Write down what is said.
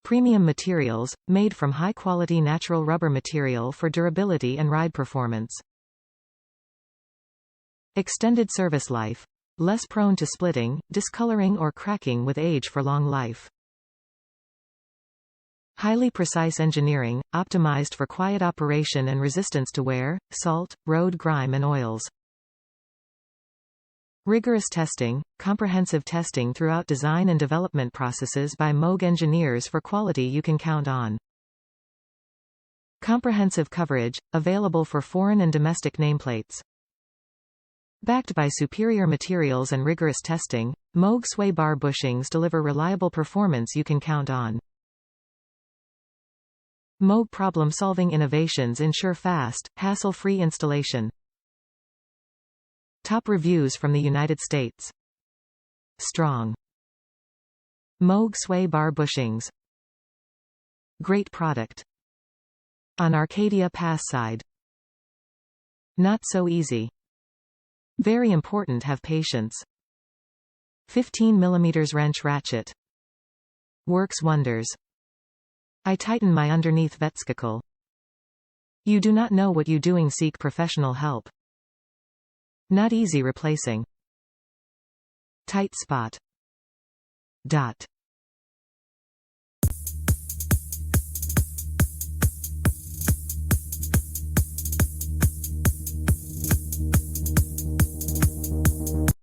Premium materials, made from high-quality natural rubber material for durability and ride performance. Extended service life. Less prone to splitting, discoloring or cracking with age for long life. Highly precise engineering, optimized for quiet operation and resistance to wear, salt, road grime and oils. Rigorous testing, comprehensive testing throughout design and development processes by Moog engineers for quality you can count on. Comprehensive coverage, available for foreign and domestic nameplates. Backed by superior materials and rigorous testing, Moog Sway bar bushings deliver reliable performance you can count on. Moog problem-solving innovations ensure fast, hassle-free installation. Top reviews from the United States. Strong. Moog Sway bar bushings. Great product. On Arcadia pass side. Not so easy. Very important, have patience. 15 mm wrench ratchet. Works wonders. I tighten my underneath veckicle. You do not know what you doing, seek professional help. Not easy replacing. Tight spot. Dot.